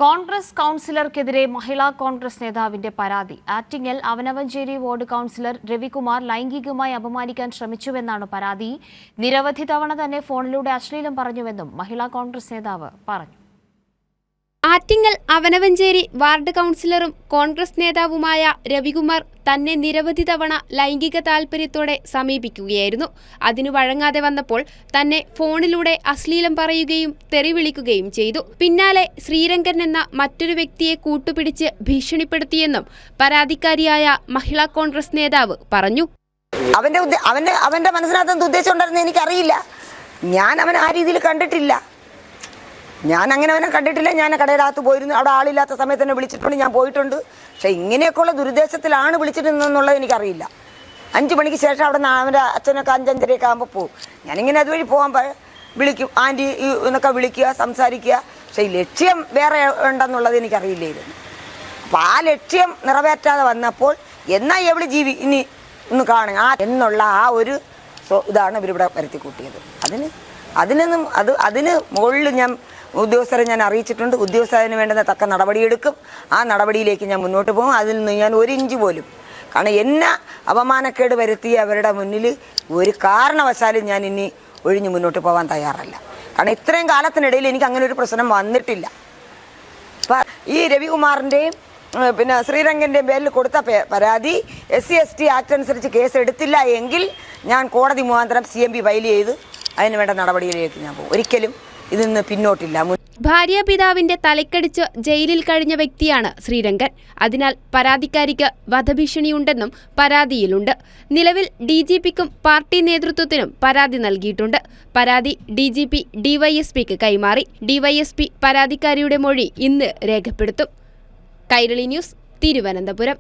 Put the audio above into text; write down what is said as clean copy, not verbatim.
കോൺഗ്രസ് കൗൺസിലർക്കെതിരെ മഹിളാ കോൺഗ്രസ് നേതാവിന്റെ പരാതി. Attingal Avanavanchery ward councillor Ravikumar ലൈംഗികമായി അപമാനിക്കാൻ ശ്രമിച്ചുവെന്നാണ് പരാതി. നിരവധി തവണ തന്നെ ഫോണിലൂടെ അശ്ലീലം പറഞ്ഞുവെന്നും മഹിളാ കോൺഗ്രസ് നേതാവ് പറഞ്ഞു. ആറ്റിങ്ങൽ അവനവഞ്ചേരി വാർഡ് കൗൺസിലറും കോൺഗ്രസ് നേതാവുമായ രവികുമാർ തന്നെ നിരവധി തവണ ലൈംഗിക താൽപര്യത്തോടെ സമീപിക്കുകയായിരുന്നു. അതിനു വഴങ്ങാതെ വന്നപ്പോൾ തന്നെ ഫോണിലൂടെ അശ്ലീലം പറയുകയും തെറിവിളിക്കുകയും ചെയ്തു. പിന്നാലെ ശ്രീരംഗൻ എന്ന മറ്റൊരു വ്യക്തിയെ കൂട്ടുപിടിച്ച് ഭീഷണിപ്പെടുത്തിയെന്നും പരാതിക്കാരിയായ മഹിളാ കോൺഗ്രസ് നേതാവ് പറഞ്ഞു. അവന്റെ മനസ്സിനകത്ത് ഉദ്ദേശം ഉണ്ടായിരുന്ന എനിക്കറിയില്ല. ഞാൻ അവനെ ആ രീതിയിൽ കണ്ടിട്ടില്ല. ഞാൻ അവനെ കണ്ടിട്ടില്ല. ഞാൻ കടയുടെ അകത്ത് പോയിരുന്നു. അവിടെ ആളില്ലാത്ത സമയത്ത് തന്നെ വിളിച്ചിട്ടുണ്ട്. ഞാൻ പോയിട്ടുണ്ട്. പക്ഷെ ഇങ്ങനെയൊക്കെയുള്ള ദുരുദ്ദേശത്തിലാണ് വിളിച്ചിട്ടുണ്ടെന്നുള്ളത് എനിക്കറിയില്ല. 5 മണിക്ക് ശേഷം അവിടെ നിന്ന് അവൻ്റെ അച്ഛനൊക്കെ 5-5:30 ആകുമ്പോൾ പോകും. ഞാനിങ്ങനെ അതുവഴി പോകാൻ വിളിക്കും, ആൻറ്റി എന്നൊക്കെ വിളിക്കുക, സംസാരിക്കുക. പക്ഷെ ഈ ലക്ഷ്യം വേറെ ഉണ്ടെന്നുള്ളത് എനിക്കറിയില്ലായിരുന്നു. അപ്പോൾ ആ ലക്ഷ്യം നിറവേറ്റാതെ വന്നപ്പോൾ എന്നാൽ എവിടെ ഇനി ഒന്ന് കാണുക എന്നുള്ള ആ ഒരു ഇതാണ് ഇവരിവിടെ വരുത്തി കൂട്ടിയത്. അതിന് മുകളിൽ ഞാൻ ഉദ്യോഗസ്ഥരെ ഞാൻ അറിയിച്ചിട്ടുണ്ട്. ഉദ്യോഗസ്ഥന് വേണ്ടുന്ന തക്ക നടപടിയെടുക്കും. ആ നടപടിയിലേക്ക് ഞാൻ മുന്നോട്ട് പോകും. അതിൽ നിന്ന് ഞാൻ 1 ഇഞ്ച് പോലും, കാരണം എന്നെ അപമാനക്കേട് വരുത്തിയ അവരുടെ മുന്നിൽ ഒരു കാരണവശാലും ഞാൻ ഇനി ഒഴിഞ്ഞ് മുന്നോട്ട് പോകാൻ തയ്യാറല്ല. കാരണം ഇത്രയും കാലത്തിനിടയിൽ എനിക്ക് അങ്ങനെ ഒരു പ്രശ്നം വന്നിട്ടില്ല. അപ്പം ഈ രവികുമാറിൻ്റെയും പിന്നെ ശ്രീരംഗൻ്റെയും പേരിൽ കൊടുത്ത പരാതി SC/ST ആക്ട് അനുസരിച്ച് കേസ് എടുത്തില്ല എങ്കിൽ ഞാൻ കോടതി മുഖാന്തരം CMB ഫയൽ ചെയ്ത് അതിന് വേണ്ട നടപടിയിലേക്ക് ഞാൻ പോകും. ഒരിക്കലും ഇതിൽ നിന്ന് പിന്നോട്ടില്ല. ഭാര്യാപിതാവിന്റെ തലക്കടിച്ച് ജയിലിൽ കഴിഞ്ഞ വ്യക്തിയാണ് ശ്രീരംഗൻ. അതിനാൽ പരാതിക്കാരിക്ക് വധഭീഷണിയുണ്ടെന്നും പരാതിയിലുണ്ട്. നിലവിൽ DGPക്കും പാർട്ടി നേതൃത്വത്തിനും പരാതി നൽകിയിട്ടുണ്ട്. പരാതി DGP DYSPക്ക് കൈമാറി. DYSP പരാതിക്കാരിയുടെ മൊഴി ഇന്ന് രേഖപ്പെടുത്തും. കൈരളി ന്യൂസ്, തിരുവനന്തപുരം.